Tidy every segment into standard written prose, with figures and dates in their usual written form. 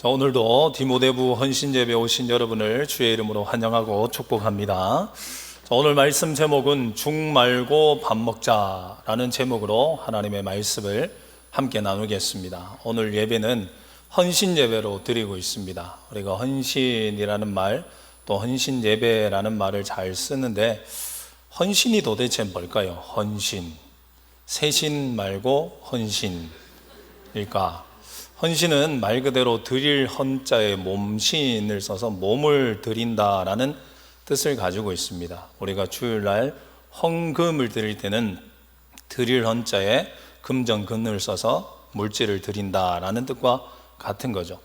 자, 오늘도 디모데부 헌신예배 오신 여러분을 주의 이름으로 환영하고 축복합니다. 자, 오늘 말씀 제목은 죽 말고 밥 먹자라는 제목으로 하나님의 말씀을 함께 나누겠습니다. 오늘 예배는 헌신예배로 드리고 있습니다. 우리가 헌신이라는 말, 또 헌신예배라는 말을 잘 쓰는데 헌신이 도대체 뭘까요? 헌신, 세신 말고 헌신일까? 헌신은 말 그대로 드릴 헌자에 몸신을 써서 몸을 드린다라는 뜻을 가지고 있습니다. 우리가 주일날 헌금을 드릴 때는 드릴 헌자에 금정근을 써서 물질을 드린다라는 뜻과 같은 거죠.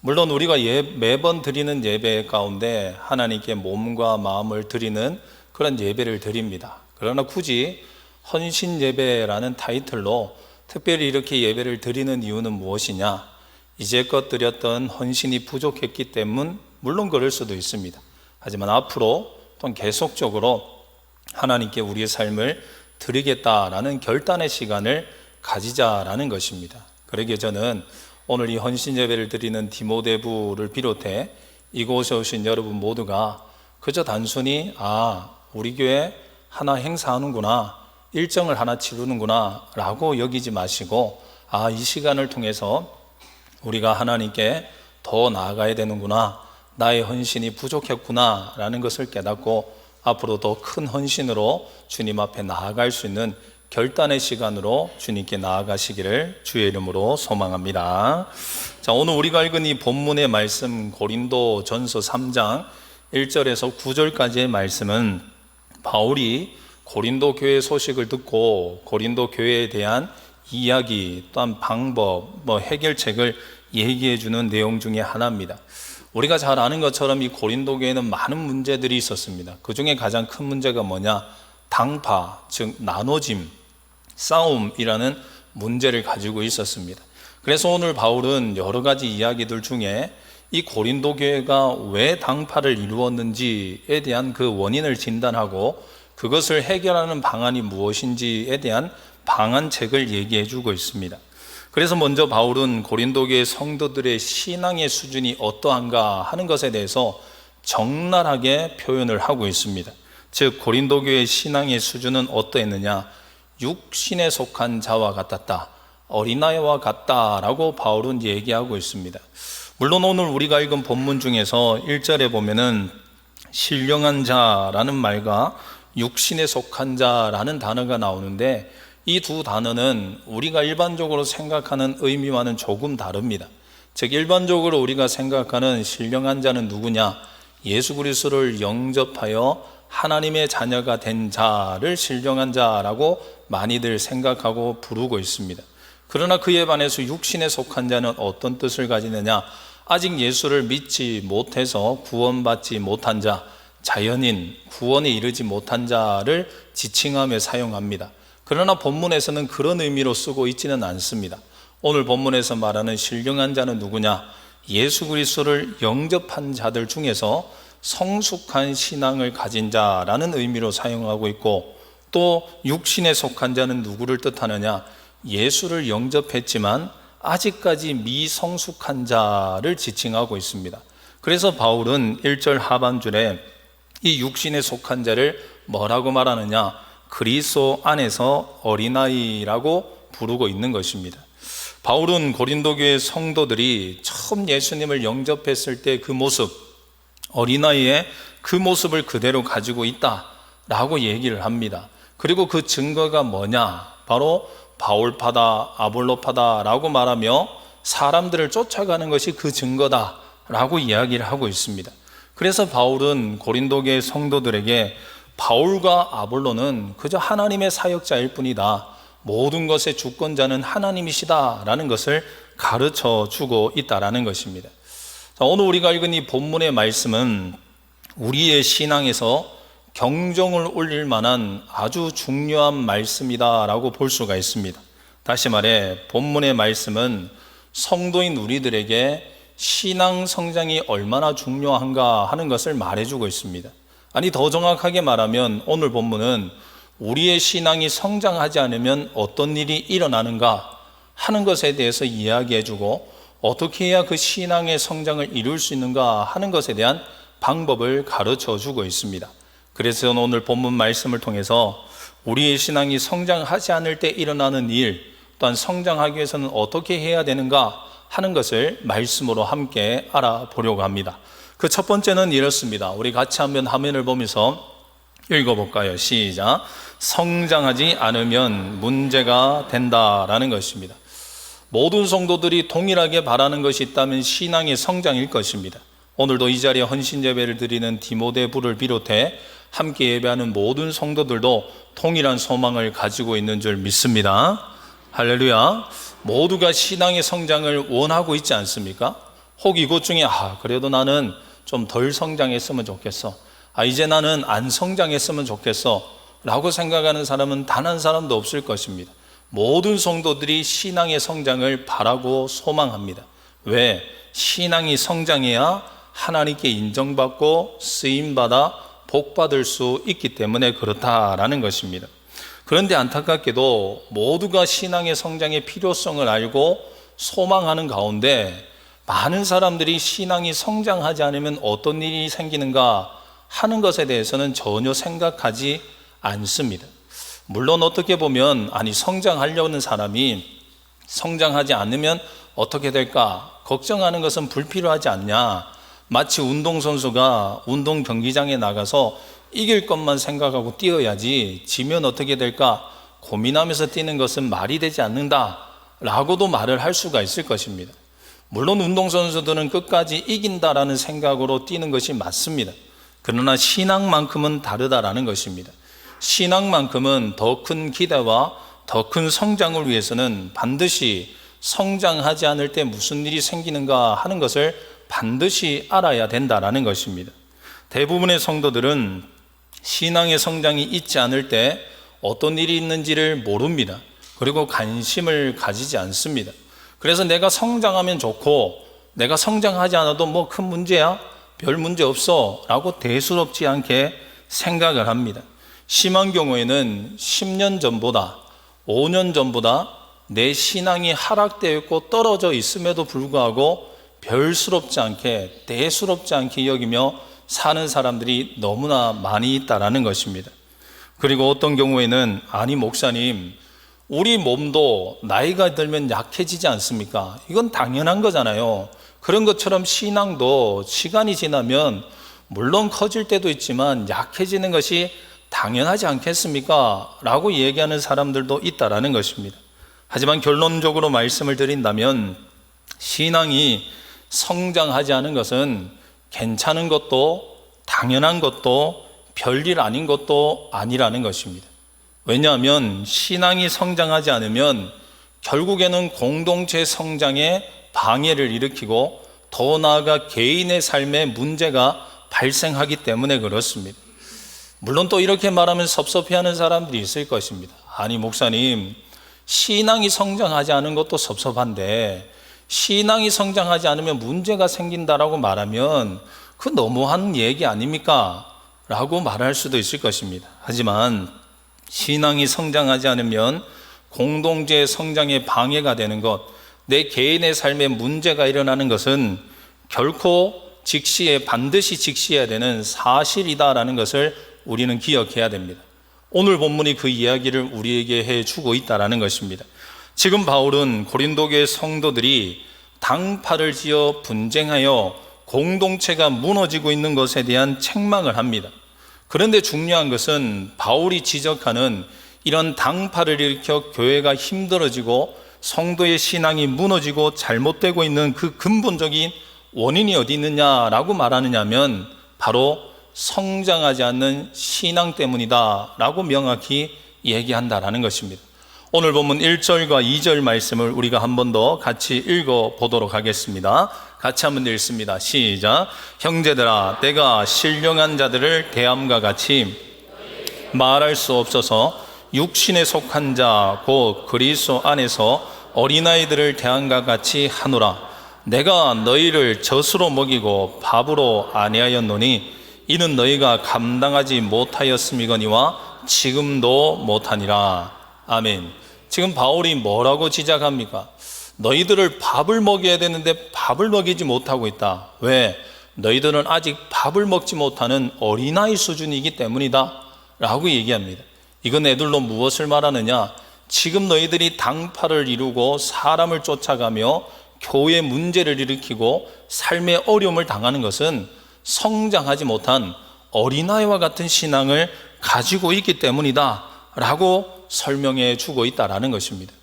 물론 우리가 매번 드리는 예배 가운데 하나님께 몸과 마음을 드리는 그런 예배를 드립니다. 그러나 굳이 헌신 예배라는 타이틀로 특별히 이렇게 예배를 드리는 이유는 무엇이냐? 이제껏 드렸던 헌신이 부족했기 때문, 물론 그럴 수도 있습니다. 하지만 앞으로 또 계속적으로 하나님께 우리의 삶을 드리겠다라는 결단의 시간을 가지자라는 것입니다. 그러기에 저는 오늘 이 헌신 예배를 드리는 디모데부를 비롯해 이곳에 오신 여러분 모두가 그저 단순히 우리 교회 하나 행사하는구나, 일정을 하나 치르는구나 라고 여기지 마시고 이 시간을 통해서 우리가 하나님께 더 나아가야 되는구나, 나의 헌신이 부족했구나 라는 것을 깨닫고 앞으로 더 큰 헌신으로 주님 앞에 나아갈 수 있는 결단의 시간으로 주님께 나아가시기를 주의 이름으로 소망합니다. 자, 오늘 우리가 읽은 이 본문의 말씀 고린도 전서 3장 1절에서 9절까지의 말씀은 바울이 고린도 교회 소식을 듣고 고린도 교회에 대한 이야기 또한 방법, 해결책을 얘기해 주는 내용 중에 하나입니다. 우리가 잘 아는 것처럼 이 고린도 교회는 많은 문제들이 있었습니다. 그 중에 가장 큰 문제가 뭐냐? 당파, 즉 나눠짐, 싸움이라는 문제를 가지고 있었습니다. 그래서 오늘 바울은 여러 가지 이야기들 중에 이 고린도 교회가 왜 당파를 이루었는지에 대한 그 원인을 진단하고 그것을 해결하는 방안이 무엇인지에 대한 방안책을 얘기해 주고 있습니다. 그래서 먼저 바울은 고린도 교회 성도들의 신앙의 수준이 어떠한가 하는 것에 대해서 적나라하게 표현을 하고 있습니다. 즉 고린도 교회의 신앙의 수준은 어떠했느냐? 육신에 속한 자와 같았다, 어린아이와 같다라고 바울은 얘기하고 있습니다. 물론 오늘 우리가 읽은 본문 중에서 1절에 보면은 신령한 자라는 말과 육신에 속한 자라는 단어가 나오는데 이 두 단어는 우리가 일반적으로 생각하는 의미와는 조금 다릅니다. 즉 일반적으로 우리가 생각하는 신령한 자는 누구냐? 예수 그리스도를 영접하여 하나님의 자녀가 된 자를 신령한 자라고 많이들 생각하고 부르고 있습니다. 그러나 그에 반해서 육신에 속한 자는 어떤 뜻을 가지느냐? 아직 예수를 믿지 못해서 구원받지 못한 자, 자연인, 구원에 이르지 못한 자를 지칭하며 사용합니다. 그러나 본문에서는 그런 의미로 쓰고 있지는 않습니다. 오늘 본문에서 말하는 신령한 자는 누구냐? 예수 그리스도를 영접한 자들 중에서 성숙한 신앙을 가진 자라는 의미로 사용하고 있고, 또 육신에 속한 자는 누구를 뜻하느냐? 예수를 영접했지만 아직까지 미성숙한 자를 지칭하고 있습니다. 그래서 바울은 1절 하반줄에 이 육신에 속한 자를 뭐라고 말하느냐? 그리스도 안에서 어린아이라고 부르고 있는 것입니다. 바울은 고린도 교회 성도들이 처음 예수님을 영접했을 때 그 모습, 어린아이의 그 모습을 그대로 가지고 있다라고 얘기를 합니다. 그리고 그 증거가 뭐냐? 바로 바울파다, 아볼로파다라고 말하며 사람들을 쫓아가는 것이 그 증거다라고 이야기를 하고 있습니다. 그래서 바울은 고린도 교회 성도들에게 바울과 아볼로는 그저 하나님의 사역자일 뿐이다, 모든 것의 주권자는 하나님이시다라는 것을 가르쳐 주고 있다라는 것입니다. 자, 오늘 우리가 읽은 이 본문의 말씀은 우리의 신앙에서 경종을 울릴 만한 아주 중요한 말씀이다라고 볼 수가 있습니다. 다시 말해 본문의 말씀은 성도인 우리들에게 신앙 성장이 얼마나 중요한가 하는 것을 말해주고 있습니다. 아니, 더 정확하게 말하면 오늘 본문은 우리의 신앙이 성장하지 않으면 어떤 일이 일어나는가 하는 것에 대해서 이야기해주고, 어떻게 해야 그 신앙의 성장을 이룰 수 있는가 하는 것에 대한 방법을 가르쳐 주고 있습니다. 그래서 오늘 본문 말씀을 통해서 우리의 신앙이 성장하지 않을 때 일어나는 일, 또한 성장하기 위해서는 어떻게 해야 되는가 하는 것을 말씀으로 함께 알아보려고 합니다. 그 첫 번째는 이렇습니다. 우리 같이 한번 화면을 보면서 읽어볼까요? 시작. 성장하지 않으면 문제가 된다라는 것입니다. 모든 성도들이 동일하게 바라는 것이 있다면 신앙의 성장일 것입니다. 오늘도 이 자리에 헌신 예배를 드리는 디모데 부를 비롯해 함께 예배하는 모든 성도들도 동일한 소망을 가지고 있는 줄 믿습니다. 할렐루야. 모두가 신앙의 성장을 원하고 있지 않습니까? 혹 이것 중에 그래도 나는 좀 덜 성장했으면 좋겠어, 이제 나는 안 성장했으면 좋겠어 라고 생각하는 사람은 단 한 사람도 없을 것입니다. 모든 성도들이 신앙의 성장을 바라고 소망합니다. 왜? 신앙이 성장해야 하나님께 인정받고 쓰임받아 복받을 수 있기 때문에 그렇다라는 것입니다. 그런데 안타깝게도 모두가 신앙의 성장의 필요성을 알고 소망하는 가운데 많은 사람들이 신앙이 성장하지 않으면 어떤 일이 생기는가 하는 것에 대해서는 전혀 생각하지 않습니다. 물론 어떻게 보면 성장하려는 사람이 성장하지 않으면 어떻게 될까 걱정하는 것은 불필요하지 않냐, 마치 운동선수가 운동 경기장에 나가서 이길 것만 생각하고 뛰어야지 지면 어떻게 될까 고민하면서 뛰는 것은 말이 되지 않는다 라고도 말을 할 수가 있을 것입니다. 물론 운동선수들은 끝까지 이긴다라는 생각으로 뛰는 것이 맞습니다. 그러나 신앙만큼은 다르다라는 것입니다. 신앙만큼은 더 큰 기대와 더 큰 성장을 위해서는 반드시 성장하지 않을 때 무슨 일이 생기는가 하는 것을 반드시 알아야 된다라는 것입니다. 대부분의 성도들은 신앙의 성장이 있지 않을 때 어떤 일이 있는지를 모릅니다. 그리고 관심을 가지지 않습니다. 그래서 내가 성장하면 좋고 내가 성장하지 않아도 뭐 큰 문제야? 별 문제 없어 라고 대수롭지 않게 생각을 합니다. 심한 경우에는 10년 전보다 5년 전보다 내 신앙이 하락되어 있고 떨어져 있음에도 불구하고 별스럽지 않게 대수롭지 않게 여기며 사는 사람들이 너무나 많이 있다라는 것입니다. 그리고 어떤 경우에는 목사님, 우리 몸도 나이가 들면 약해지지 않습니까? 이건 당연한 거잖아요. 그런 것처럼 신앙도 시간이 지나면 물론 커질 때도 있지만 약해지는 것이 당연하지 않겠습니까? 라고 얘기하는 사람들도 있다라는 것입니다. 하지만 결론적으로 말씀을 드린다면 신앙이 성장하지 않은 것은 괜찮은 것도 당연한 것도 별일 아닌 것도 아니라는 것입니다. 왜냐하면 신앙이 성장하지 않으면 결국에는 공동체 성장에 방해를 일으키고 더 나아가 개인의 삶에 문제가 발생하기 때문에 그렇습니다. 물론 또 이렇게 말하면 섭섭해하는 사람들이 있을 것입니다. 목사님, 신앙이 성장하지 않은 것도 섭섭한데 신앙이 성장하지 않으면 문제가 생긴다라고 말하면 그 너무한 얘기 아닙니까? 라고 말할 수도 있을 것입니다. 하지만 신앙이 성장하지 않으면 공동체의 성장에 방해가 되는 것, 내 개인의 삶에 문제가 일어나는 것은 결코 반드시 직시해야 되는 사실이다라는 것을 우리는 기억해야 됩니다. 오늘 본문이 그 이야기를 우리에게 해주고 있다는 것입니다. 지금 바울은 고린도교의 성도들이 당파를 지어 분쟁하여 공동체가 무너지고 있는 것에 대한 책망을 합니다. 그런데 중요한 것은 바울이 지적하는 이런 당파를 일으켜 교회가 힘들어지고 성도의 신앙이 무너지고 잘못되고 있는 그 근본적인 원인이 어디 있느냐라고 말하느냐 하면 바로 성장하지 않는 신앙 때문이다 라고 명확히 얘기한다라는 것입니다. 오늘 본문 1절과 2절 말씀을 우리가 한 번 더 같이 읽어보도록 하겠습니다. 같이 한번 읽습니다. 시작. 형제들아, 내가 신령한 자들을 대함과 같이 말할 수 없어서 육신에 속한 자 곧 그리스도 안에서 어린아이들을 대함과 같이 하노라. 내가 너희를 젖으로 먹이고 밥으로 아니하였노니 이는 너희가 감당하지 못하였음이거니와 지금도 못하니라. 아멘. 지금 바울이 뭐라고 지적합니까? 너희들을 밥을 먹여야 되는데 밥을 먹이지 못하고 있다. 왜? 너희들은 아직 밥을 먹지 못하는 어린아이 수준이기 때문이다 라고 얘기합니다. 이건 애들로 무엇을 말하느냐? 지금 너희들이 당파를 이루고 사람을 쫓아가며 교회 문제를 일으키고 삶의 어려움을 당하는 것은 성장하지 못한 어린아이와 같은 신앙을 가지고 있기 때문이다 라고 설명해 주고 있다라는 것입니다.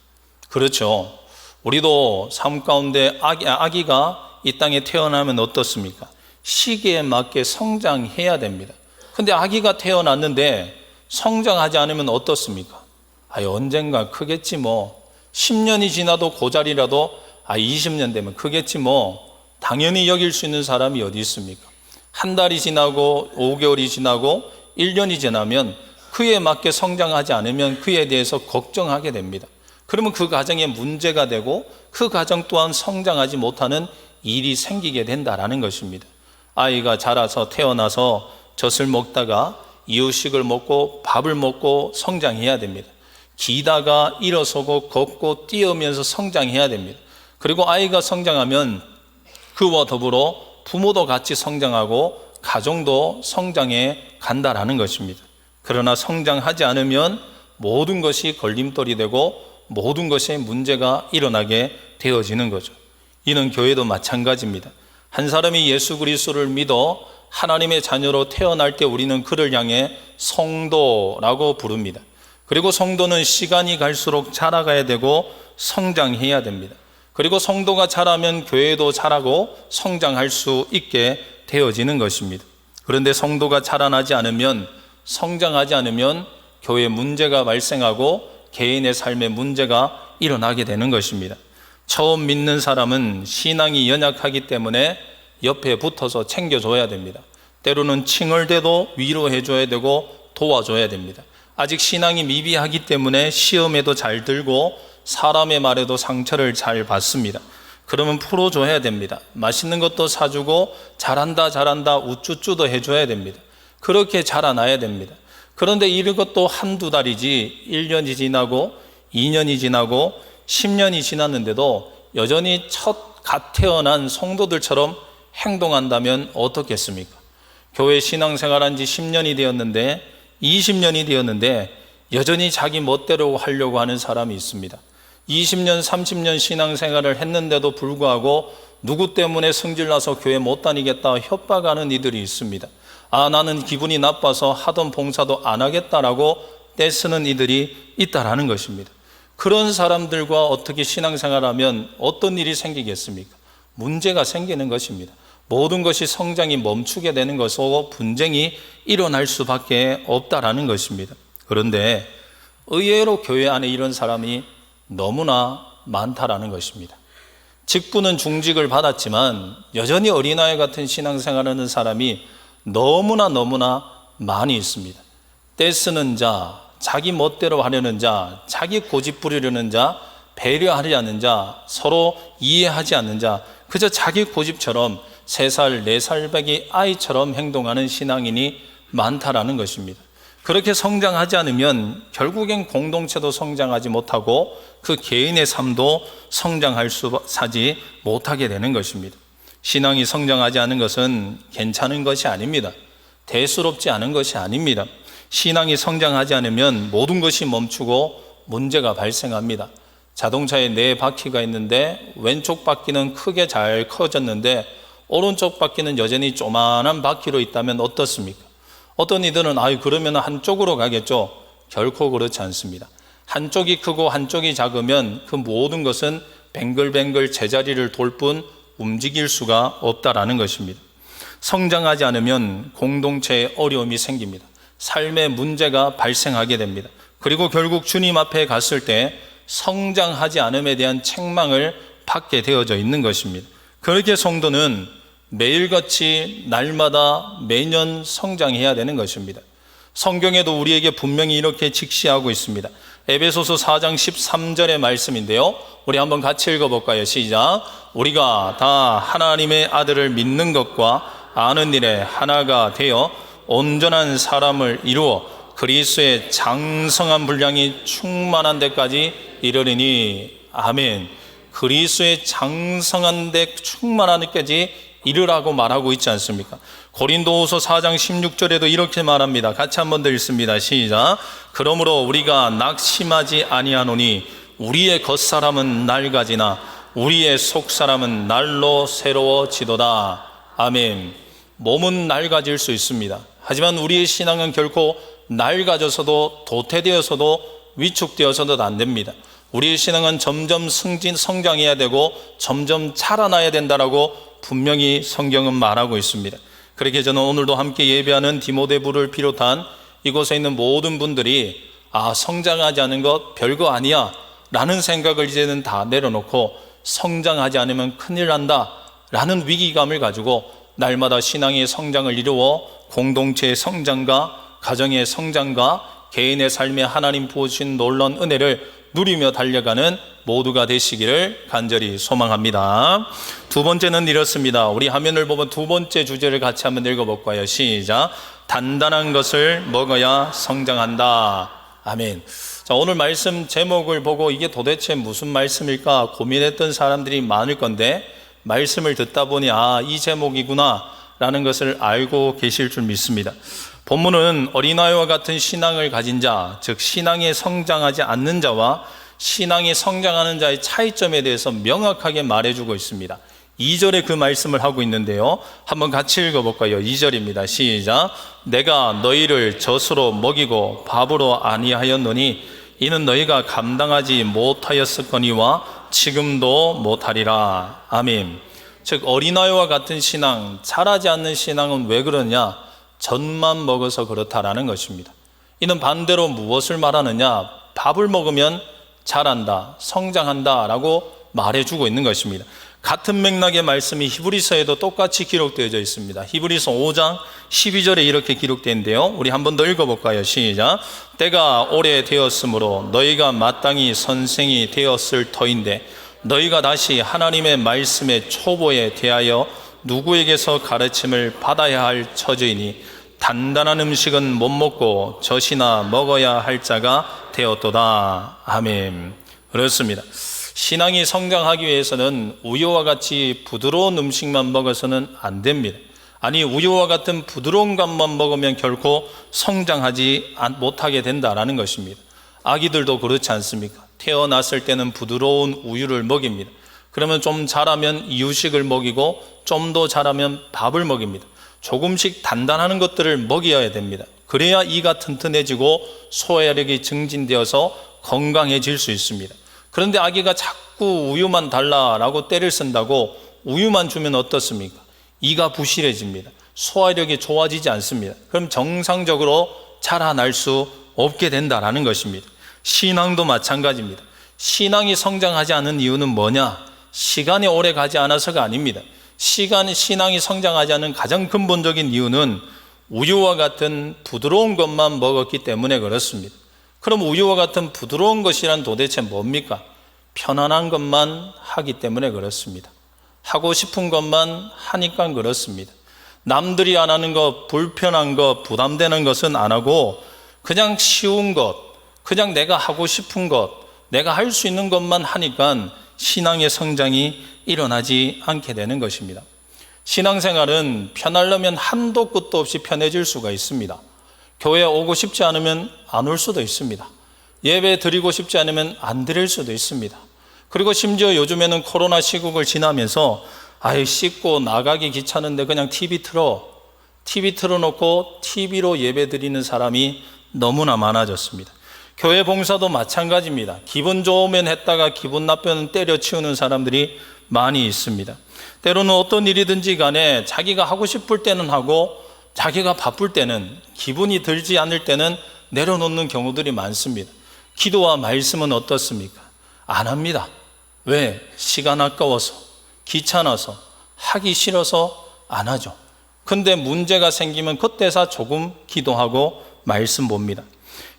그렇죠. 우리도 삶 가운데 아기가 이 땅에 태어나면 어떻습니까? 시기에 맞게 성장해야 됩니다. 근데 아기가 태어났는데 성장하지 않으면 어떻습니까? 언젠가 크겠지 뭐. 10년이 지나도 고자리라도 20년 되면 크겠지 뭐. 당연히 여길 수 있는 사람이 어디 있습니까? 한 달이 지나고 5개월이 지나고 1년이 지나면 그에 맞게 성장하지 않으면 그에 대해서 걱정하게 됩니다. 그러면 그 가정에 문제가 되고 그 가정 또한 성장하지 못하는 일이 생기게 된다라는 것입니다. 아이가 자라서 태어나서 젖을 먹다가 이유식을 먹고 밥을 먹고 성장해야 됩니다. 기다가 일어서고 걷고 뛰어오면서 성장해야 됩니다. 그리고 아이가 성장하면 그와 더불어 부모도 같이 성장하고 가정도 성장해 간다라는 것입니다. 그러나 성장하지 않으면 모든 것이 걸림돌이 되고 모든 것에 문제가 일어나게 되어지는 거죠. 이는 교회도 마찬가지입니다. 한 사람이 예수 그리스도를 믿어 하나님의 자녀로 태어날 때 우리는 그를 향해 성도라고 부릅니다. 그리고 성도는 시간이 갈수록 자라가야 되고 성장해야 됩니다. 그리고 성도가 자라면 교회도 자라고 성장할 수 있게 되어지는 것입니다. 그런데 성도가 자라나지 않으면, 성장하지 않으면 교회에 문제가 발생하고 개인의 삶에 문제가 일어나게 되는 것입니다. 처음 믿는 사람은 신앙이 연약하기 때문에 옆에 붙어서 챙겨줘야 됩니다. 때로는 칭얼대도 위로해줘야 되고 도와줘야 됩니다. 아직 신앙이 미비하기 때문에 시험에도 잘 들고 사람의 말에도 상처를 잘 받습니다. 그러면 풀어줘야 됩니다. 맛있는 것도 사주고 잘한다 우쭈쭈도 해줘야 됩니다. 그렇게 자라나야 됩니다. 그런데 이것도 한두 달이지 1년이 지나고 2년이 지나고 10년이 지났는데도 여전히 갓 태어난 성도들처럼 행동한다면 어떻겠습니까? 교회 신앙생활한 지 10년이 되었는데 20년이 되었는데 여전히 자기 멋대로 하려고 하는 사람이 있습니다. 20년, 30년 신앙생활을 했는데도 불구하고 누구 때문에 성질나서 교회 못 다니겠다 협박하는 이들이 있습니다. 나는 기분이 나빠서 하던 봉사도 안 하겠다라고 떼쓰는 이들이 있다라는 것입니다. 그런 사람들과 어떻게 신앙생활하면 어떤 일이 생기겠습니까? 문제가 생기는 것입니다. 모든 것이 성장이 멈추게 되는 것이고 분쟁이 일어날 수밖에 없다라는 것입니다. 그런데 의외로 교회 안에 이런 사람이 너무나 많다라는 것입니다. 직분은 중직을 받았지만 여전히 어린아이 같은 신앙생활하는 사람이 너무나 많이 있습니다. 떼쓰는 자, 자기 멋대로 하려는 자, 자기 고집 부리려는 자, 배려하지 않는 자, 서로 이해하지 않는 자, 그저 자기 고집처럼 3살, 4살 배기 아이처럼 행동하는 신앙인이 많다라는 것입니다. 그렇게 성장하지 않으면 결국엔 공동체도 성장하지 못하고 그 개인의 삶도 사지 못하게 되는 것입니다. 신앙이 성장하지 않은 것은 괜찮은 것이 아닙니다. 대수롭지 않은 것이 아닙니다. 신앙이 성장하지 않으면 모든 것이 멈추고 문제가 발생합니다. 자동차에 4바퀴가 있는데 왼쪽 바퀴는 크게 잘 커졌는데 오른쪽 바퀴는 여전히 조만한 바퀴로 있다면 어떻습니까? 어떤 이들은 그러면 한쪽으로 가겠죠. 결코 그렇지 않습니다. 한쪽이 크고 한쪽이 작으면 그 모든 것은 뱅글뱅글 제자리를 돌 뿐 움직일 수가 없다라는 것입니다. 성장하지 않으면 공동체에 어려움이 생깁니다. 삶의 문제가 발생하게 됩니다. 그리고 결국 주님 앞에 갔을 때 성장하지 않음에 대한 책망을 받게 되어져 있는 것입니다. 그렇게 성도는 매일같이 날마다 매년 성장해야 되는 것입니다. 성경에도 우리에게 분명히 이렇게 직시하고 있습니다. 에베소서 4장 13절의 말씀인데요, 우리 한번 같이 읽어볼까요? 시작. 우리가 다 하나님의 아들을 믿는 것과 아는 일에 하나가 되어 온전한 사람을 이루어 그리스도의 장성한 분량이 충만한 데까지 이르리니. 아멘. 그리스도의 장성한 데 충만한 데까지 이르라고 말하고 있지 않습니까? 고린도후서 4장 16절에도 이렇게 말합니다. 같이 한번 더 읽습니다. 시작. 그러므로 우리가 낙심하지 아니하노니 우리의 겉사람은 낡아지나 우리의 속사람은 날로 새로워지도다. 아멘. 몸은 낡아질 수 있습니다. 하지만 우리의 신앙은 결코 낡아져서도 도태되어서도 위축되어서도 안 됩니다. 우리의 신앙은 점점 성장해야 되고 점점 자라나야 된다라고 분명히 성경은 말하고 있습니다. 그렇게 저는 오늘도 함께 예배하는 디모데부를 비롯한 이곳에 있는 모든 분들이 성장하지 않은 것 별거 아니야 라는 생각을 이제는 다 내려놓고 성장하지 않으면 큰일 난다 라는 위기감을 가지고 날마다 신앙의 성장을 이루어 공동체의 성장과 가정의 성장과 개인의 삶에 하나님 부어주신 놀라운 은혜를 누리며 달려가는 모두가 되시기를 간절히 소망합니다. 두 번째는 이렇습니다. 우리 화면을 보면 두 번째 주제를 같이 한번 읽어볼까요? 시작. 단단한 것을 먹어야 성장한다. 아멘. 자, 오늘 말씀 제목을 보고 이게 도대체 무슨 말씀일까 고민했던 사람들이 많을 건데 말씀을 듣다 보니 이 제목이구나 라는 것을 알고 계실 줄 믿습니다. 본문은 어린아이와 같은 신앙을 가진 자, 즉 신앙에 성장하지 않는 자와 신앙이 성장하는 자의 차이점에 대해서 명확하게 말해주고 있습니다. 2절에 그 말씀을 하고 있는데요, 한번 같이 읽어볼까요? 2절입니다. 시작. 내가 너희를 젖으로 먹이고 밥으로 아니하였노니 이는 너희가 감당하지 못하였었거니와 지금도 못하리라. 아멘. 즉 어린아이와 같은 신앙, 자라지 않는 신앙은 왜 그러냐? 젖만 먹어서 그렇다라는 것입니다. 이는 반대로 무엇을 말하느냐? 밥을 먹으면 자란다, 성장한다 라고 말해주고 있는 것입니다. 같은 맥락의 말씀이 히브리서에도 똑같이 기록되어져 있습니다. 히브리서 5장 12절에 이렇게 기록되는데요, 우리 한번 더 읽어볼까요? 시작. 때가 오래 되었으므로 너희가 마땅히 선생이 되었을 터인데 너희가 다시 하나님의 말씀의 초보에 대하여 누구에게서 가르침을 받아야 할 처지이니 단단한 음식은 못 먹고 젖이나 먹어야 할 자가 되었도다. 아멘. 그렇습니다. 신앙이 성장하기 위해서는 우유와 같이 부드러운 음식만 먹어서는 안 됩니다. 아니, 우유와 같은 부드러운 것만 먹으면 결코 성장하지 못하게 된다라는 것입니다. 아기들도 그렇지 않습니까? 태어났을 때는 부드러운 우유를 먹입니다. 그러면 좀 자라면 이유식을 먹이고 좀 더 자라면 밥을 먹입니다. 조금씩 단단한 것들을 먹여야 됩니다. 그래야 이가 튼튼해지고 소화력이 증진되어서 건강해질 수 있습니다. 그런데 아기가 자꾸 우유만 달라라고 떼를 쓴다고 우유만 주면 어떻습니까? 이가 부실해집니다. 소화력이 좋아지지 않습니다. 그럼 정상적으로 자라날 수 없게 된다라는 것입니다. 신앙도 마찬가지입니다. 신앙이 성장하지 않은 이유는 뭐냐? 시간이 오래 가지 않아서가 아닙니다. 신앙이 성장하지 않은 가장 근본적인 이유는 우유와 같은 부드러운 것만 먹었기 때문에 그렇습니다. 그럼 우유와 같은 부드러운 것이란 도대체 뭡니까? 편안한 것만 하기 때문에 그렇습니다. 하고 싶은 것만 하니까 그렇습니다. 남들이 안 하는 것, 불편한 것, 부담되는 것은 안 하고 그냥 쉬운 것, 그냥 내가 하고 싶은 것, 내가 할 수 있는 것만 하니까 신앙의 성장이 일어나지 않게 되는 것입니다. 신앙생활은 편하려면 한도 끝도 없이 편해질 수가 있습니다. 교회에 오고 싶지 않으면 안 올 수도 있습니다. 예배 드리고 싶지 않으면 안 드릴 수도 있습니다. 그리고 심지어 요즘에는 코로나 시국을 지나면서 씻고 나가기 귀찮은데 그냥 TV 틀어놓고 TV로 예배 드리는 사람이 너무나 많아졌습니다. 교회 봉사도 마찬가지입니다. 기분 좋으면 했다가 기분 나쁘면 때려치우는 사람들이 많이 있습니다. 때로는 어떤 일이든지 간에 자기가 하고 싶을 때는 하고 자기가 바쁠 때는, 기분이 들지 않을 때는 내려놓는 경우들이 많습니다. 기도와 말씀은 어떻습니까? 안 합니다. 왜? 시간 아까워서, 귀찮아서, 하기 싫어서 안 하죠. 근데 문제가 생기면 그때서 조금 기도하고 말씀 봅니다.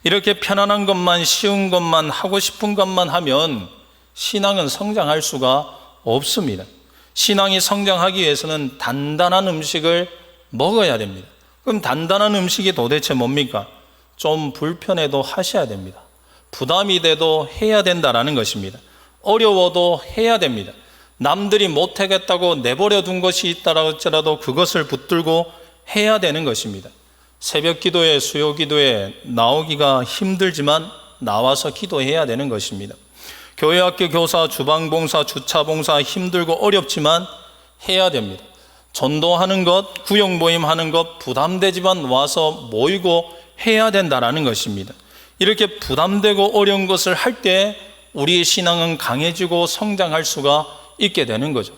이렇게 편안한 것만, 쉬운 것만, 하고 싶은 것만 하면 신앙은 성장할 수가 없습니다. 신앙이 성장하기 위해서는 단단한 음식을 먹어야 됩니다. 그럼 단단한 음식이 도대체 뭡니까? 좀 불편해도 하셔야 됩니다. 부담이 돼도 해야 된다라는 것입니다. 어려워도 해야 됩니다. 남들이 못하겠다고 내버려 둔 것이 있다라 할지라도 그것을 붙들고 해야 되는 것입니다. 새벽 기도에, 수요 기도에 나오기가 힘들지만 나와서 기도해야 되는 것입니다. 교회 학교 교사, 주방봉사, 주차봉사 힘들고 어렵지만 해야 됩니다. 전도하는 것, 구역 모임 하는 것 부담되지만 와서 모이고 해야 된다라는 것입니다. 이렇게 부담되고 어려운 것을 할 때 우리의 신앙은 강해지고 성장할 수가 있게 되는 거죠.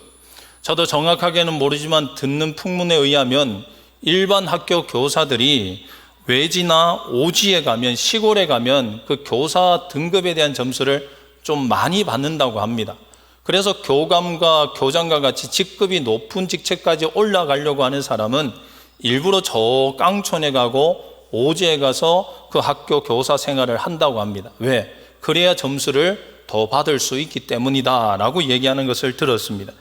저도 정확하게는 모르지만 듣는 풍문에 의하면 일반 학교 교사들이 외지나 오지에 가면, 시골에 가면 그 교사 등급에 대한 점수를 좀 많이 받는다고 합니다. 그래서 교감과 교장과 같이 직급이 높은 직책까지 올라가려고 하는 사람은 일부러 저 깡촌에 가고 오지에 가서 그 학교 교사 생활을 한다고 합니다. 왜? 그래야 점수를 더 받을 수 있기 때문이다 라고 얘기하는 것을 들었습니다.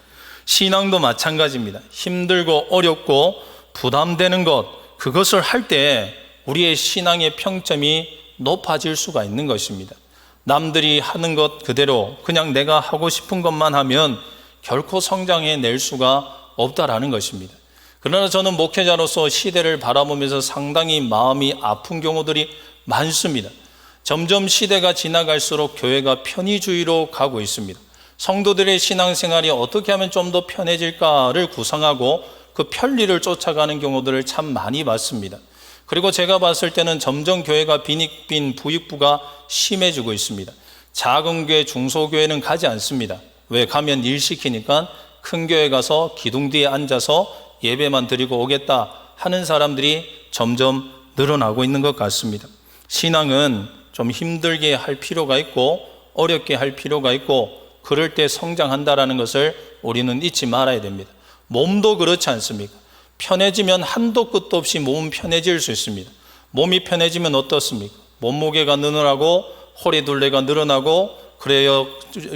신앙도 마찬가지입니다. 힘들고 어렵고 부담되는 것, 그것을 할 때 우리의 신앙의 평점이 높아질 수가 있는 것입니다. 남들이 하는 것 그대로 그냥 내가 하고 싶은 것만 하면 결코 성장해낼 수가 없다라는 것입니다. 그러나 저는 목회자로서 시대를 바라보면서 상당히 마음이 아픈 경우들이 많습니다. 점점 시대가 지나갈수록 교회가 편의주의로 가고 있습니다. 성도들의 신앙생활이 어떻게 하면 좀 더 편해질까를 구상하고 그 편리를 쫓아가는 경우들을 참 많이 봤습니다. 그리고 제가 봤을 때는 점점 교회가 빈익빈 부익부가 심해지고 있습니다. 작은 교회, 중소교회는 가지 않습니다. 왜? 가면 일 시키니까 큰 교회 가서 기둥 뒤에 앉아서 예배만 드리고 오겠다 하는 사람들이 점점 늘어나고 있는 것 같습니다. 신앙은 좀 힘들게 할 필요가 있고 어렵게 할 필요가 있고 그럴 때 성장한다라는 것을 우리는 잊지 말아야 됩니다. 몸도 그렇지 않습니까? 편해지면 한도 끝도 없이 몸은 편해질 수 있습니다. 몸이 편해지면 어떻습니까? 몸무게가 늘어나고 허리둘레가 늘어나고 그래야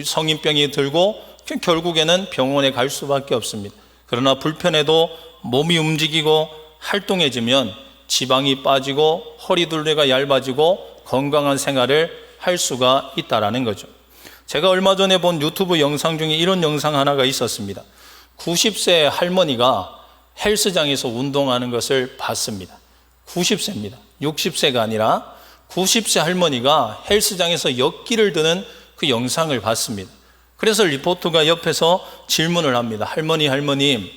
성인병이 들고 결국에는 병원에 갈 수밖에 없습니다. 그러나 불편해도 몸이 움직이고 활동해지면 지방이 빠지고 허리둘레가 얇아지고 건강한 생활을 할 수가 있다라는 거죠. 제가 얼마 전에 본 유튜브 영상 중에 이런 영상 하나가 있었습니다. 90세 할머니가 헬스장에서 운동하는 것을 봤습니다. 90세입니다. 60세가 아니라 90세 할머니가 헬스장에서 역기를 드는 그 영상을 봤습니다. 그래서 리포터가 옆에서 질문을 합니다. 할머님,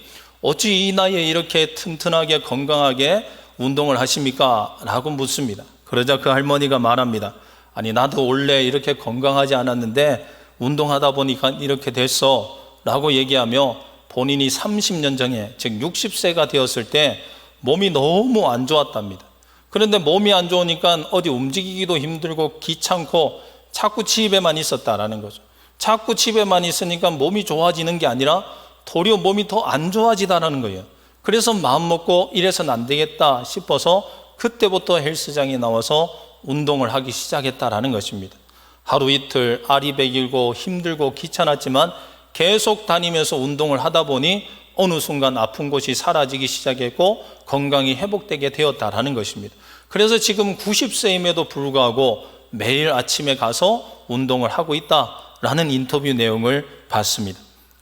어찌 이 나이에 이렇게 튼튼하게 건강하게 운동을 하십니까? 라고 묻습니다. 그러자 그 할머니가 말합니다. 아니, 나도 원래 이렇게 건강하지 않았는데 운동하다 보니까 이렇게 됐어 라고 얘기하며 본인이 30년 전에, 즉 60세가 되었을 때 몸이 너무 안 좋았답니다. 그런데 몸이 안 좋으니까 어디 움직이기도 힘들고 귀찮고 자꾸 집에만 있었다라는 거죠. 자꾸 집에만 있으니까 몸이 좋아지는 게 아니라 도리어 몸이 더 안 좋아지다라는 거예요. 그래서 마음 먹고 이래서는 안 되겠다 싶어서 그때부터 헬스장에 나와서 운동을 하기 시작했다라는 것입니다. 하루 이틀 아리백일고 힘들고 귀찮았지만 계속 다니면서 운동을 하다 보니 어느 순간 아픈 곳이 사라지기 시작했고 건강이 회복되게 되었다라는 것입니다. 그래서 지금 90세임에도 불구하고 매일 아침에 가서 운동을 하고 있다라는 인터뷰 내용을 봤습니다.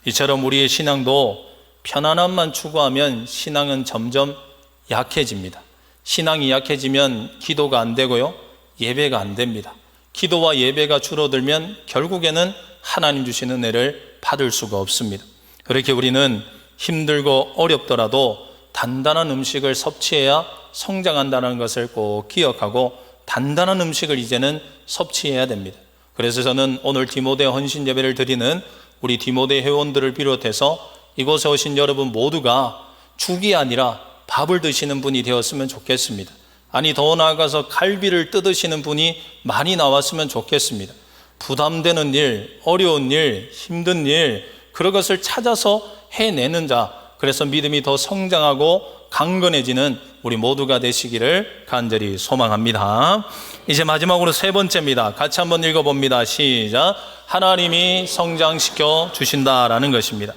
이처럼 우리의 신앙도 편안함만 추구하면 신앙은 점점 약해집니다. 신앙이 약해지면 기도가 안 되고요, 예배가 안 됩니다. 기도와 예배가 줄어들면 결국에는 하나님 주시는 은혜를 받을 수가 없습니다. 그렇게 우리는 힘들고 어렵더라도 단단한 음식을 섭취해야 성장한다는 것을 꼭 기억하고 단단한 음식을 이제는 섭취해야 됩니다. 그래서 저는 오늘 디모데 헌신 예배를 드리는 우리 디모데 회원들을 비롯해서 이곳에 오신 여러분 모두가 죽이 아니라 밥을 드시는 분이 되었으면 좋겠습니다. 아니, 더 나아가서 갈비를 뜯으시는 분이 많이 나왔으면 좋겠습니다. 부담되는 일, 어려운 일, 힘든 일, 그런 것을 찾아서 해내는 자, 그래서 믿음이 더 성장하고 강건해지는 우리 모두가 되시기를 간절히 소망합니다. 이제 마지막으로 세 번째입니다. 같이 한번 읽어봅니다. 시작. 하나님이 성장시켜 주신다라는 것입니다.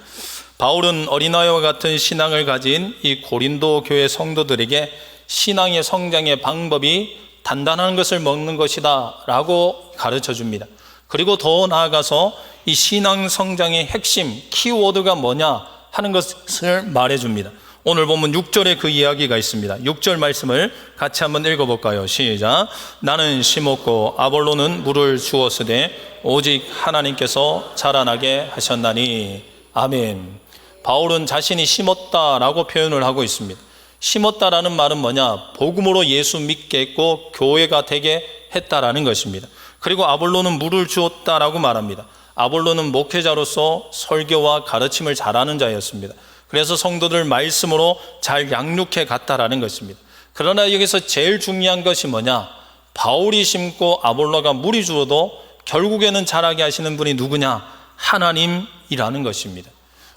바울은 어린아이와 같은 신앙을 가진 이 고린도 교회 성도들에게 신앙의 성장의 방법이 단단한 것을 먹는 것이다 라고 가르쳐 줍니다. 그리고 더 나아가서 이 신앙 성장의 핵심, 키워드가 뭐냐 하는 것을 말해줍니다. 오늘 보면 6절에 그 이야기가 있습니다. 6절 말씀을 같이 한번 읽어볼까요? 시작. 나는 심었고 아볼로는 물을 주었으되 오직 하나님께서 자라나게 하셨나니. 아멘. 바울은 자신이 심었다라고 표현을 하고 있습니다. 심었다라는 말은 뭐냐? 복음으로 예수 믿게 했고 교회가 되게 했다라는 것입니다. 그리고 아볼로는 물을 주었다라고 말합니다. 아볼로는 목회자로서 설교와 가르침을 잘하는 자였습니다. 그래서 성도들 말씀으로 잘 양육해 갔다라는 것입니다. 그러나 여기서 제일 중요한 것이 뭐냐? 바울이 심고 아볼로가 물이 주어도 결국에는 자라게 하시는 분이 누구냐? 하나님이라는 것입니다.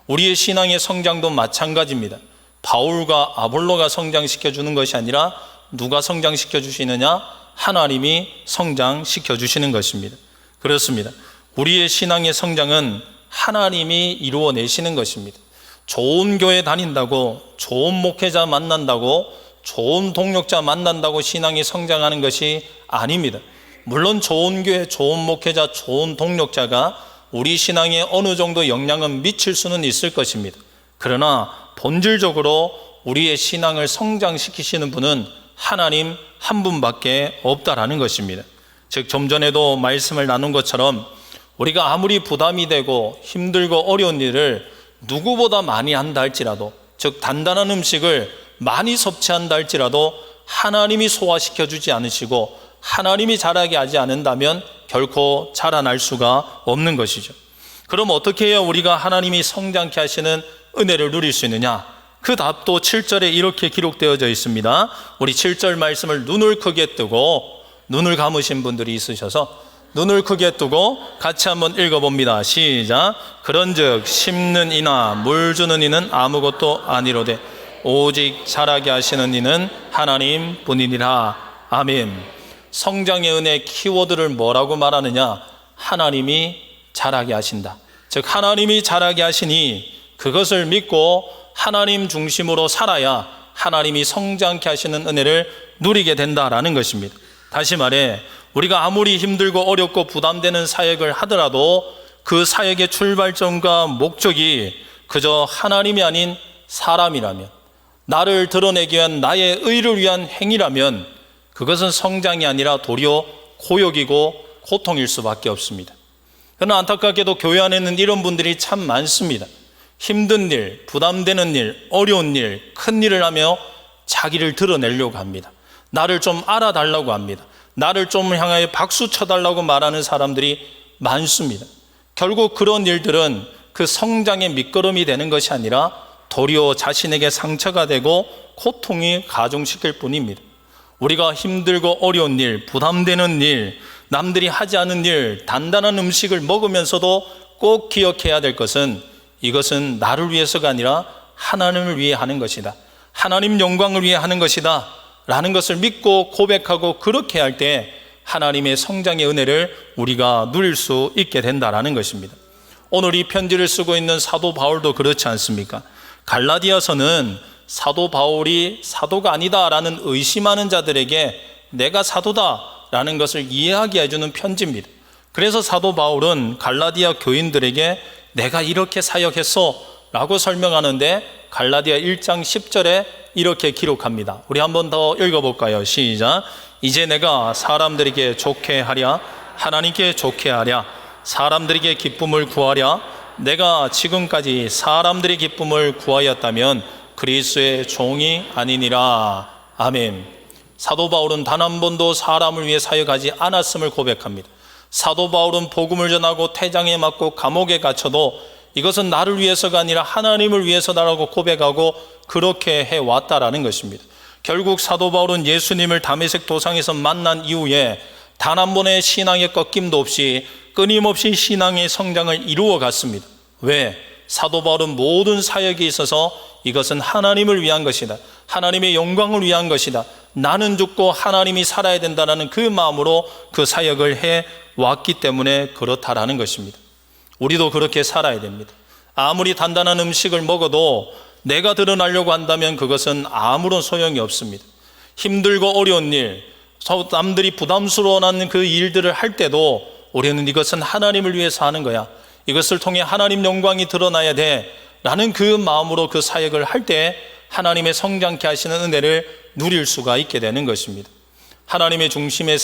우리의 신앙의 성장도 마찬가지입니다. 바울과 아볼로가 성장시켜 주는 것이 아니라 누가 성장시켜 주시느냐? 하나님이 성장시켜 주시는 것입니다. 그렇습니다. 우리의 신앙의 성장은 하나님이 이루어내시는 것입니다. 좋은 교회 다닌다고, 좋은 목회자 만난다고, 좋은 동력자 만난다고 신앙이 성장하는 것이 아닙니다. 물론 좋은 교회, 좋은 목회자, 좋은 동력자가 우리 신앙에 어느 정도 영향은 미칠 수는 있을 것입니다. 그러나 본질적으로 우리의 신앙을 성장시키시는 분은 하나님 한 분밖에 없다라는 것입니다. 즉 좀 전에도 말씀을 나눈 것처럼 우리가 아무리 부담이 되고 힘들고 어려운 일을 누구보다 많이 한다 할지라도, 즉 단단한 음식을 많이 섭취한다 할지라도 하나님이 소화시켜 주지 않으시고 하나님이 자라게 하지 않는다면 결코 자라날 수가 없는 것이죠. 그럼 어떻게 해야 우리가 하나님이 성장케 하시는 은혜를 누릴 수 있느냐? 그 답도 7절에 이렇게 기록되어져 있습니다. 우리 7절 말씀을 눈을 크게 뜨고, 눈을 감으신 분들이 있으셔서 눈을 크게 뜨고 같이 한번 읽어봅니다. 시작. 그런즉 심는 이나 물 주는 이는 아무것도 아니로되 오직 자라게 하시는 이는 하나님 뿐이니라. 아멘. 성장의 은혜 키워드를 뭐라고 말하느냐? 하나님이 자라게 하신다. 즉 하나님이 자라게 하시니 그것을 믿고 하나님 중심으로 살아야 하나님이 성장케 하시는 은혜를 누리게 된다라는 것입니다. 다시 말해 우리가 아무리 힘들고 어렵고 부담되는 사역을 하더라도 그 사역의 출발점과 목적이 그저 하나님이 아닌 사람이라면, 나를 드러내기 위한 나의 의를 위한 행위라면 그것은 성장이 아니라 도리어 고역이고 고통일 수밖에 없습니다. 그러나 안타깝게도 교회 안에는 이런 분들이 참 많습니다. 힘든 일, 부담되는 일, 어려운 일, 큰 일을 하며 자기를 드러내려고 합니다. 나를 좀 알아달라고 합니다. 나를 좀 향하여 박수 쳐달라고 말하는 사람들이 많습니다. 결국 그런 일들은 그 성장의 밑거름이 되는 것이 아니라 도리어 자신에게 상처가 되고 고통이 가중시킬 뿐입니다. 우리가 힘들고 어려운 일, 부담되는 일, 남들이 하지 않은 일, 단단한 음식을 먹으면서도 꼭 기억해야 될 것은 이것은 나를 위해서가 아니라 하나님을 위해 하는 것이다. 하나님 영광을 위해 하는 것이다 라는 것을 믿고 고백하고 그렇게 할 때 하나님의 성장의 은혜를 우리가 누릴 수 있게 된다라는 것입니다. 오늘 이 편지를 쓰고 있는 사도 바울도 그렇지 않습니까? 갈라디아서는 사도 바울이 사도가 아니다라는 의심하는 자들에게 내가 사도다라는 것을 이해하게 해주는 편지입니다. 그래서 사도 바울은 갈라디아 교인들에게 내가 이렇게 사역했어 라고 설명하는데 갈라디아 1장 10절에 이렇게 기록합니다. 우리 한 번 더 읽어볼까요? 시작. 이제 내가 사람들에게 좋게 하랴 하나님께 좋게 하랴 사람들에게 기쁨을 구하랴 내가 지금까지 사람들의 기쁨을 구하였다면 그리스도의 종이 아니니라. 아멘. 사도 바울은 단 한 번도 사람을 위해 사역하지 않았음을 고백합니다. 사도 바울은 복음을 전하고 태장에 맞고 감옥에 갇혀도 이것은 나를 위해서가 아니라 하나님을 위해서다라고 고백하고 그렇게 해왔다라는 것입니다. 결국 사도 바울은 예수님을 다메섹 도상에서 만난 이후에 단 한 번의 신앙의 꺾임도 없이 끊임없이 신앙의 성장을 이루어 갔습니다. 왜? 사도 바울은 모든 사역에 있어서 이것은 하나님을 위한 것이다. 하나님의 영광을 위한 것이다. 나는 죽고 하나님이 살아야 된다는 그 마음으로 그 사역을 해왔기 때문에 그렇다라는 것입니다. 우리도 그렇게 살아야 됩니다. 아무리 단단한 음식을 먹어도 내가 드러나려고 한다면 그것은 아무런 소용이 없습니다. 힘들고 어려운 일, 남들이 부담스러워하는 그 일들을 할 때도 우리는 이것은 하나님을 위해서 하는 거야. 이것을 통해 하나님 영광이 드러나야 돼 라는 그 마음으로 그 사역을 할 때 하나님의 성장케 하시는 은혜를 누릴 수가 있게 되는 것입니다. 하나님 중심의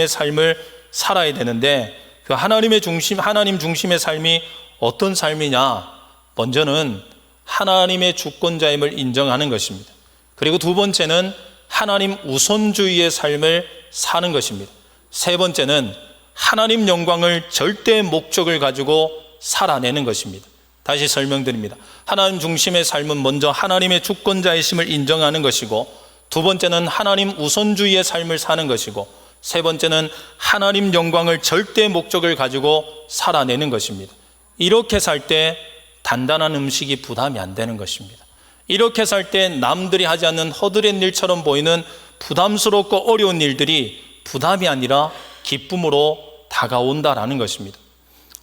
삶을 살아야 되는데 그 하나님 중심의 삶이 어떤 삶이냐? 먼저는 하나님의 주권자임을 인정하는 것입니다. 그리고 두 번째는 하나님 우선주의의 삶을 사는 것입니다. 세 번째는 하나님 영광을 절대 목적을 가지고 살아내는 것입니다. 다시 설명드립니다. 하나님 중심의 삶은 먼저 하나님의 주권자이심을 인정하는 것이고, 두 번째는 하나님 우선주의의 삶을 사는 것이고, 세 번째는 하나님 영광을 절대 목적을 가지고 살아내는 것입니다. 이렇게 살 때 단단한 음식이 부담이 안 되는 것입니다. 이렇게 살 때 남들이 하지 않는 허드렛 일처럼 보이는 부담스럽고 어려운 일들이 부담이 아니라 기쁨으로 다가온다라는 것입니다.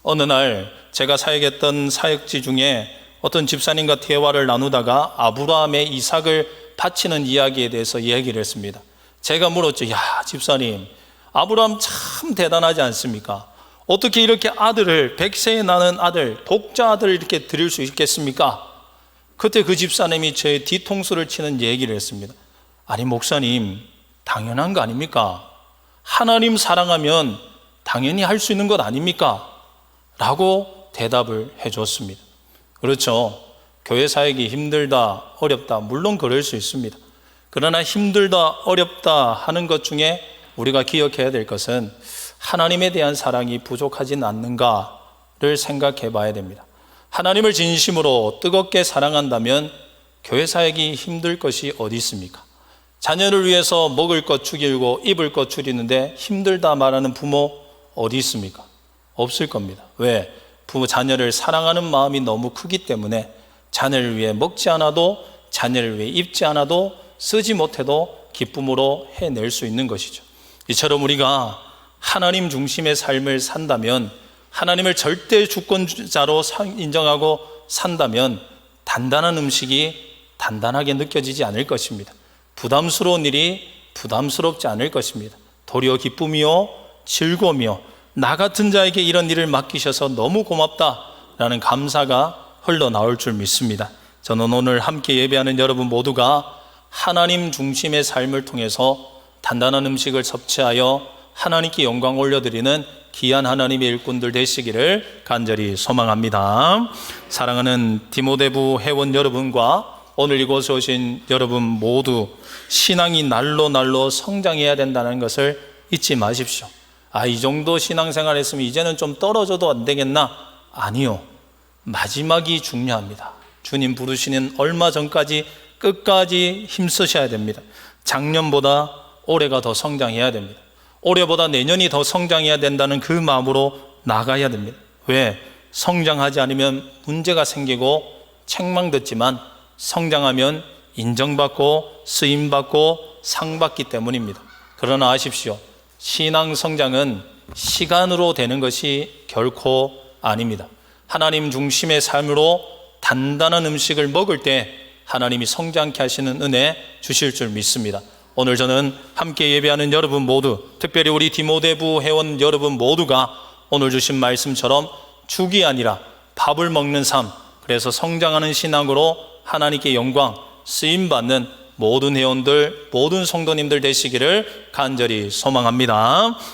어느 날 제가 사역했던 사역지 중에 어떤 집사님과 대화를 나누다가 아브라함의 이삭을 바치는 이야기에 대해서 얘기를 했습니다. 제가 물었죠. 야, 집사님, 아브라함 참 대단하지 않습니까? 어떻게 이렇게 아들을, 100세에 나는 아들, 독자 아들을 이렇게 드릴 수 있겠습니까? 그때 그 집사님이 제 뒤통수를 치는 얘기를 했습니다. 아니, 목사님, 당연한 거 아닙니까? 하나님 사랑하면 당연히 할 수 있는 것 아닙니까? 라고 대답을 해줬습니다. 그렇죠. 교회 사역이 힘들다, 어렵다, 물론 그럴 수 있습니다. 그러나 힘들다, 어렵다 하는 것 중에 우리가 기억해야 될 것은 하나님에 대한 사랑이 부족하진 않는가를 생각해 봐야 됩니다. 하나님을 진심으로 뜨겁게 사랑한다면 교회 사역이 힘들 것이 어디 있습니까? 자녀를 위해서 먹을 것 죽이고 입을 것 줄이는데 힘들다 말하는 부모 어디 있습니까? 없을 겁니다. 왜? 자녀를 사랑하는 마음이 너무 크기 때문에 자녀를 위해 먹지 않아도, 자녀를 위해 입지 않아도, 쓰지 못해도 기쁨으로 해낼 수 있는 것이죠. 이처럼 우리가 하나님 중심의 삶을 산다면, 하나님을 절대 주권자로 인정하고 산다면 단단한 음식이 단단하게 느껴지지 않을 것입니다. 부담스러운 일이 부담스럽지 않을 것입니다. 도리어 기쁨이요 즐거움이요, 나 같은 자에게 이런 일을 맡기셔서 너무 고맙다라는 감사가 흘러나올 줄 믿습니다. 저는 오늘 함께 예배하는 여러분 모두가 하나님 중심의 삶을 통해서 단단한 음식을 섭취하여 하나님께 영광 올려드리는 귀한 하나님의 일꾼들 되시기를 간절히 소망합니다. 사랑하는 디모데부 회원 여러분과 오늘 이곳에 오신 여러분 모두 신앙이 날로 날로 성장해야 된다는 것을 잊지 마십시오. 이 정도 신앙생활 했으면 이제는 좀 떨어져도 안 되겠나? 아니요. 마지막이 중요합니다. 주님 부르시는 얼마 전까지 끝까지 힘쓰셔야 됩니다. 작년보다 올해가 더 성장해야 됩니다. 올해보다 내년이 더 성장해야 된다는 그 마음으로 나가야 됩니다. 왜? 성장하지 않으면 문제가 생기고 책망듣지만 성장하면 인정받고 쓰임받고 상받기 때문입니다. 그러나 아십시오. 신앙 성장은 시간으로 되는 것이 결코 아닙니다. 하나님 중심의 삶으로 단단한 음식을 먹을 때 하나님이 성장케 하시는 은혜 주실 줄 믿습니다. 오늘 저는 함께 예배하는 여러분 모두, 특별히 우리 디모데부 회원 여러분 모두가 오늘 주신 말씀처럼 죽이 아니라 밥을 먹는 삶, 그래서 성장하는 신앙으로 하나님께 영광, 쓰임받는 모든 회원들, 모든 성도님들 되시기를 간절히 소망합니다.